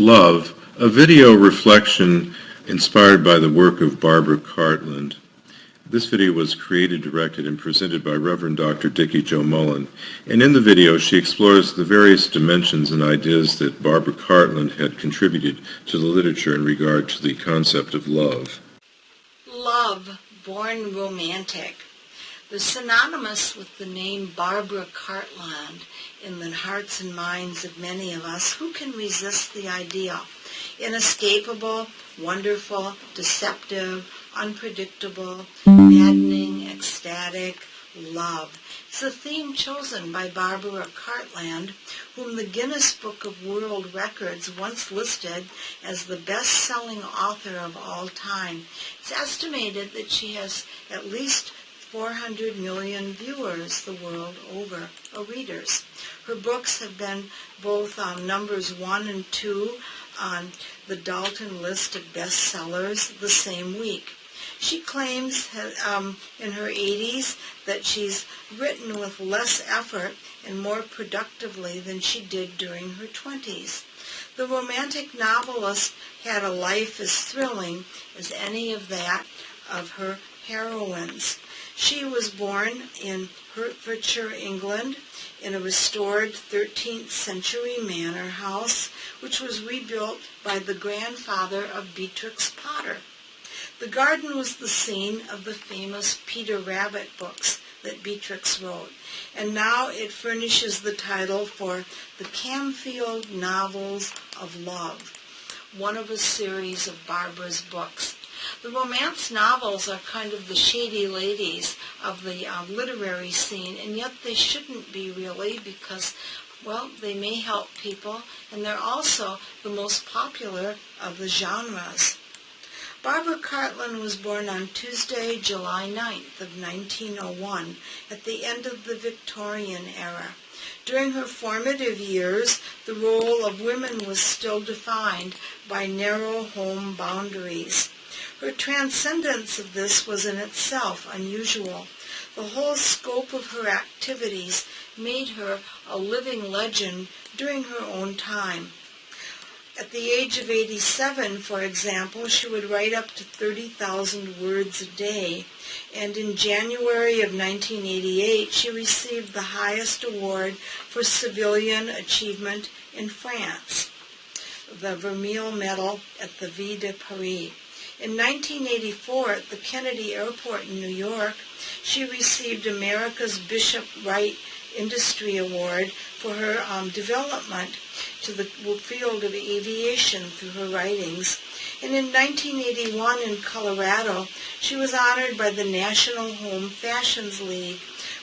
Love, a video reflection inspired by the work of Barbara Cartland. This video was created, directed, and presented by Reverend Dr. Dickie Jo Mullen, and in the video she explores the various dimensions and ideas that Barbara Cartland had contributed to the literature in regard to the concept of love. Love, born romantic, was synonymous with the name Barbara Cartland in the hearts and minds of many of us. Who can resist the idea? Inescapable, wonderful, deceptive, unpredictable, maddening, ecstatic, love. It's the theme chosen by Barbara Cartland, whom the Guinness Book of World Records once listed as the best-selling author of all time. It's estimated that she has at least 400 million viewers the world over, or readers. Her books have been both numbers 1 and 2 on the Dalton list of bestsellers the same week. She claims in her 80s that she's written with less effort and more productively than she did during her 20s. The romantic novelist had a life as thrilling as any of that of her heroines. She was born in Hertfordshire, England, in a restored 13th century manor house, which was rebuilt by the grandfather of Beatrix Potter. The garden was the scene of the famous Peter Rabbit books that Beatrix wrote, and now it furnishes the title for the Camfield Novels of Love, one of a series of Barbara's books. The romance novels are kind of the shady ladies of the literary scene, and yet they shouldn't be really because, well, they may help people, and they're also the most popular of the genres. Barbara Cartland was born on Tuesday, July 9th of 1901, at the end of the Victorian era. During her formative years, the role of women was still defined by narrow home boundaries. Her transcendence of this was in itself unusual. The whole scope of her activities made her a living legend during her own time. At the age of 87, for example, she would write up to 30,000 words a day, and in January of 1988, she received the highest award for civilian achievement in France, the Vermeil Medal at the Ville de Paris. In 1984, at the Kennedy Airport in New York, she received America's Bishop Wright Industry Award for her development to the field of aviation through her writings. And in 1981 in Colorado, she was honored by the National Home Fashions League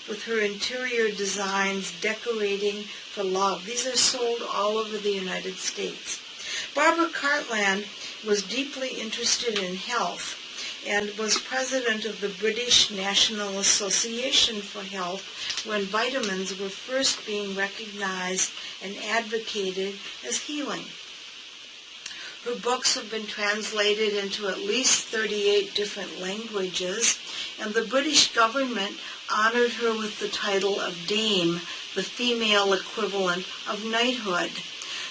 with her interior designs decorating for love. These are sold all over the United States. Barbara Cartland was deeply interested in health and was president of the British National Association for Health when vitamins were first being recognized and advocated as healing. Her books have been translated into at least 38 different languages, and the British government honored her with the title of Dame, the female equivalent of knighthood.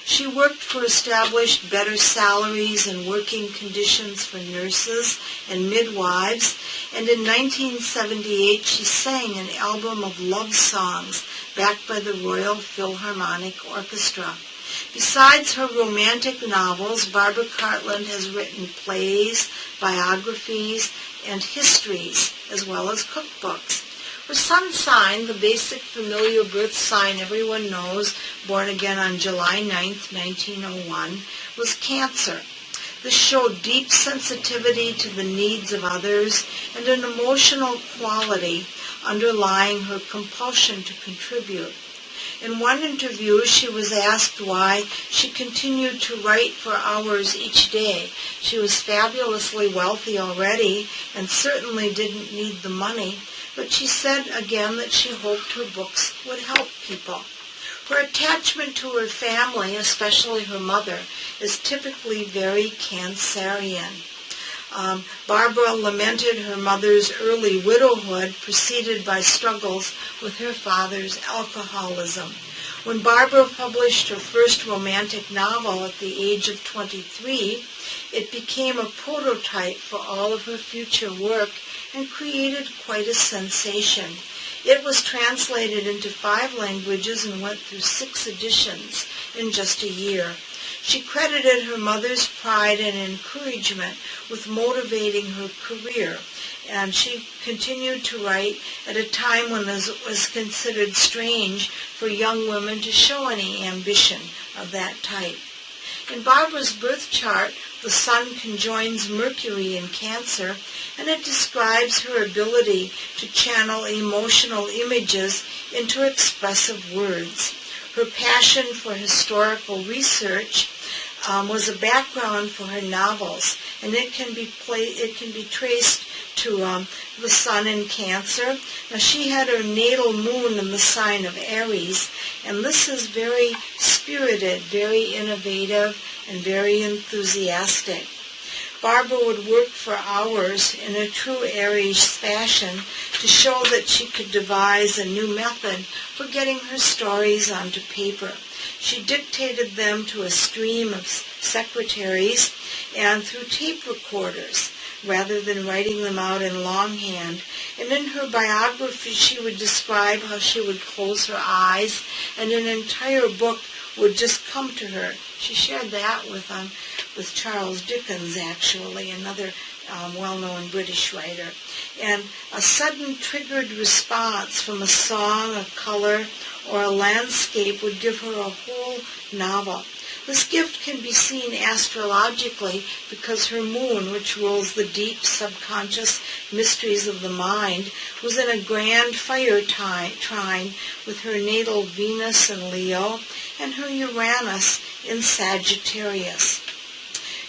She worked for established better salaries and working conditions for nurses and midwives, and in 1978 she sang an album of love songs backed by the Royal Philharmonic Orchestra. Besides her romantic novels, Barbara Cartland has written plays, biographies, and histories, as well as cookbooks. Her sun sign, the basic familiar birth sign everyone knows, born again on July 9th, 1901, was Cancer. This showed deep sensitivity to the needs of others and an emotional quality underlying her compulsion to contribute. In one interview, she was asked why she continued to write for hours each day. She was fabulously wealthy already and certainly didn't need the money, but she said again that she hoped her books would help people. Her attachment to her family, especially her mother, is typically very Cancerian. Barbara lamented her mother's early widowhood, preceded by struggles with her father's alcoholism. When Barbara published her first romantic novel at the age of 23, it became a prototype for all of her future work and created quite a sensation. It was translated into 5 languages and went through 6 editions in just a year. She credited her mother's pride and encouragement with motivating her career, and she continued to write at a time when it was considered strange for young women to show any ambition of that type. In Barbara's birth chart, the Sun conjoins Mercury in Cancer, and it describes her ability to channel emotional images into expressive words. Her passion for historical research was a background for her novels, and it can be traced to the Sun in Cancer. Now, she had her natal moon in the sign of Aries, and this is very spirited, very innovative, and very enthusiastic. Barbara would work for hours in a true Aries fashion to show that she could devise a new method for getting her stories onto paper. She dictated them to a stream of secretaries and through tape recorders, rather than writing them out in longhand. And in her biography, she would describe how she would close her eyes and an entire book would just come to her. She shared that with Charles Dickens, actually, another well-known British writer. And a sudden triggered response from a song, a color, or a landscape would give her a whole novel. This gift can be seen astrologically because her moon, which rules the deep subconscious mysteries of the mind, was in a grand fire trine with her natal Venus in Leo and her Uranus in Sagittarius.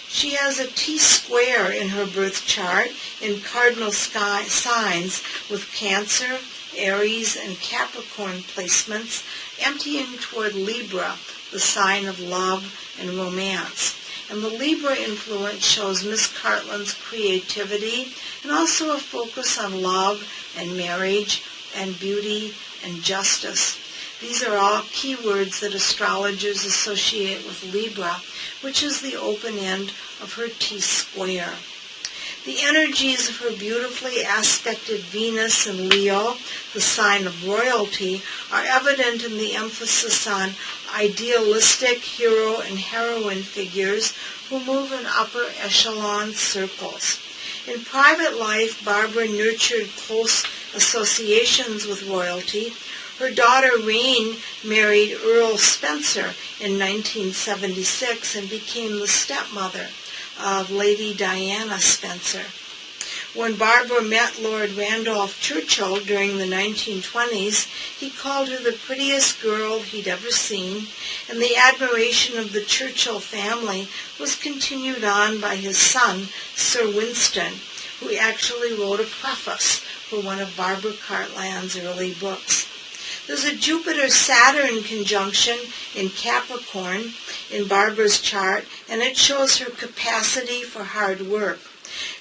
She has a T-square in her birth chart in cardinal signs with Cancer, Aries, and Capricorn placements, emptying toward Libra, the sign of love and romance. And the Libra influence shows Miss Cartland's creativity and also a focus on love and marriage and beauty and justice. These are all keywords that astrologers associate with Libra, which is the open end of her T-square. The energies of her beautifully aspected Venus in Leo, the sign of royalty, are evident in the emphasis on idealistic hero and heroine figures who move in upper echelon circles. In private life, Barbara nurtured close associations with royalty. Her daughter Rain married Earl Spencer in 1976 and became the stepmother of Lady Diana Spencer. When Barbara met Lord Randolph Churchill during the 1920s, he called her the prettiest girl he'd ever seen, and the admiration of the Churchill family was continued on by his son, Sir Winston, who actually wrote a preface for one of Barbara Cartland's early books. There's a Jupiter-Saturn conjunction in Capricorn in Barbara's chart, and it shows her capacity for hard work.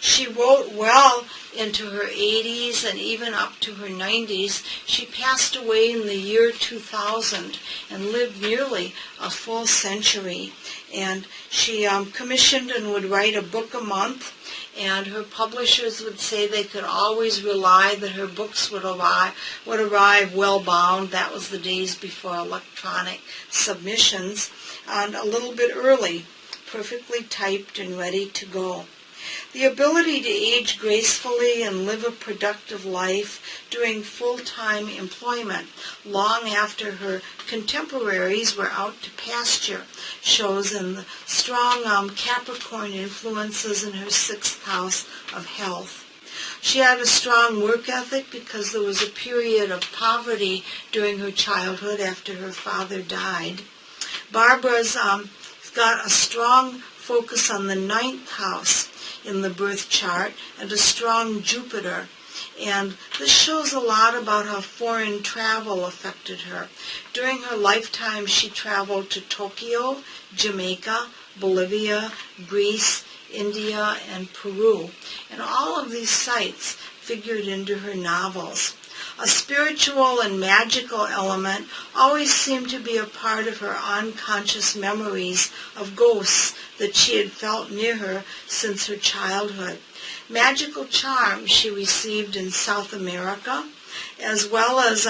She wrote well into her 80s and even up to her 90s. She passed away in the year 2000 and lived nearly a full century. And she commissioned and would write a book a month, and her publishers would say they could always rely that her books would arrive well bound. That was the days before electronic submissions, and a little bit early, perfectly typed and ready to go. The ability to age gracefully and live a productive life doing full-time employment long after her contemporaries were out to pasture shows in the strong Capricorn influences in her 6th house of health. She had a strong work ethic because there was a period of poverty during her childhood after her father died. Barbara's got a strong focus on the 9th house in the birth chart and a strong Jupiter. And this shows a lot about how foreign travel affected her. During her lifetime, she traveled to Tokyo, Jamaica, Bolivia, Greece, India, and Peru. And all of these sites figured into her novels. A spiritual and magical element always seemed to be a part of her unconscious memories of ghosts that she had felt near her since her childhood. Magical charms she received in South America, as well as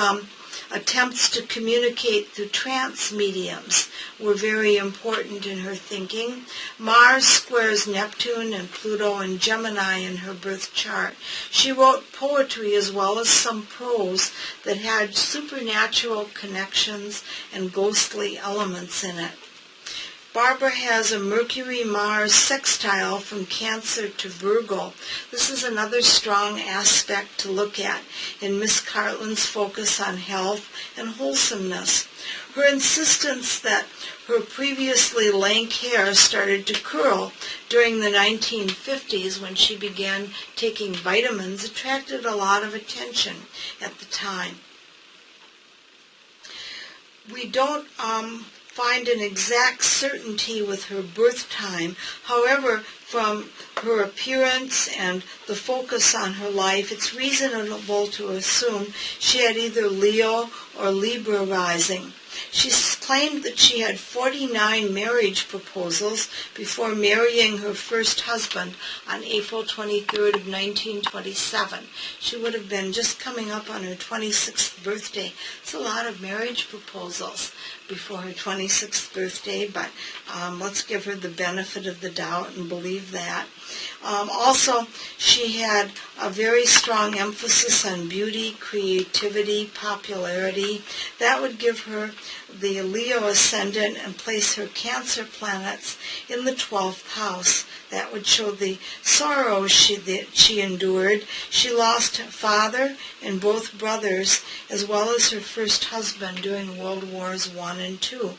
attempts to communicate through trance mediums were very important in her thinking. Mars squares Neptune and Pluto and Gemini in her birth chart. She wrote poetry as well as some prose that had supernatural connections and ghostly elements in it. Barbara has a Mercury-Mars sextile from Cancer to Virgo. This is another strong aspect to look at in Miss Cartland's focus on health and wholesomeness. Her insistence that her previously lank hair started to curl during the 1950s when she began taking vitamins attracted a lot of attention at the time. We don't find an exact certainty with her birth time. However, from her appearance and the focus on her life, it's reasonable to assume she had either Leo or Libra rising. She claimed that she had 49 marriage proposals before marrying her first husband on April 23rd of 1927. She would have been just coming up on her 26th birthday. It's a lot of marriage proposals before her 26th birthday, but let's give her the benefit of the doubt and believe that. Also, she had a very strong emphasis on beauty, creativity, popularity. That would give her the Leo ascendant and place her Cancer planets in the 12th house. That would show the sorrows that she endured. She lost her father and both brothers, as well as her first husband during World Wars I and II.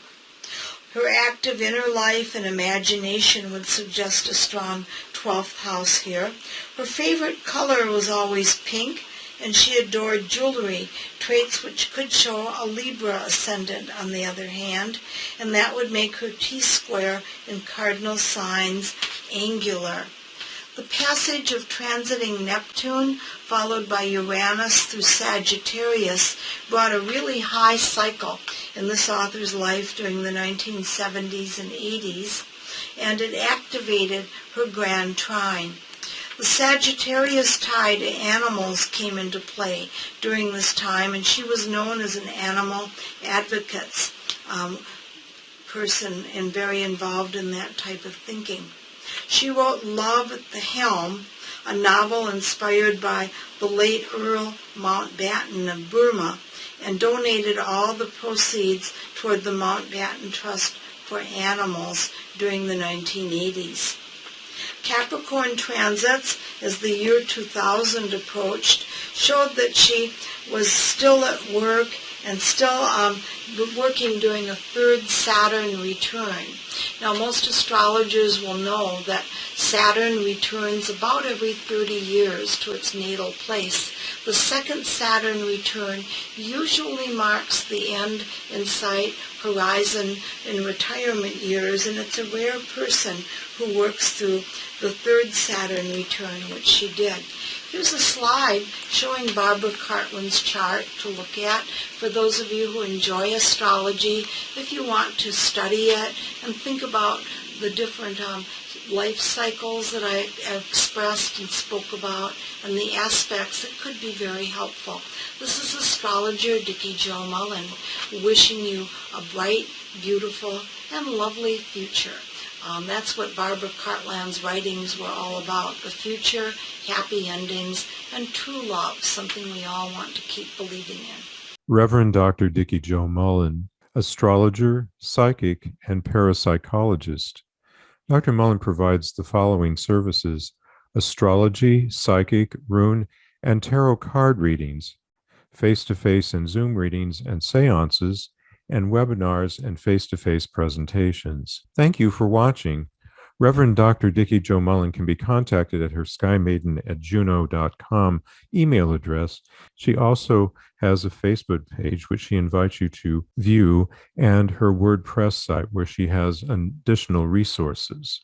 Her active inner life and imagination would suggest a strong 12th house here. Her favorite color was always pink, and she adored jewelry, traits which could show a Libra ascendant on the other hand, and that would make her T-square in cardinal signs angular. The passage of transiting Neptune, followed by Uranus through Sagittarius, brought a really high cycle in this author's life during the 1970s and 80s, and it activated her grand trine. The Sagittarius tie to animals came into play during this time, and she was known as an animal advocate person and very involved in that type of thinking. She wrote Love at the Helm, a novel inspired by the late Earl Mountbatten of Burma, and donated all the proceeds toward the Mountbatten Trust for Animals during the 1980s. Capricorn transits, as the year 2000 approached, showed that she was still at work and still working during a third Saturn return. Now, most astrologers will know that Saturn returns about every 30 years to its natal place. The second Saturn return usually marks the end in sight, horizon, in retirement years, and it's a rare person who works through the third Saturn return, which she did. Here's a slide showing Barbara Cartland's chart to look at for those of you who enjoy astrology, if you want to study it and think about the different life cycles that I expressed and spoke about and the aspects that could be very helpful. This is astrologer Dickie Jo Mullen wishing you a bright, beautiful, and lovely future. That's what Barbara Cartland's writings were all about, the future, happy endings, and true love, something we all want to keep believing in. Reverend Dr. Dickie Jo Mullen, astrologer, psychic, and parapsychologist. Dr. Mullen provides the following services: astrology, psychic, rune, and tarot card readings, face-to-face and Zoom readings and seances, and webinars and face-to-face presentations. Thank you for watching. Reverend Dr. Dickie Jo Mullen can be contacted at her skymaiden@juno.com email address. She also has a Facebook page, which she invites you to view, and her WordPress site, where she has additional resources.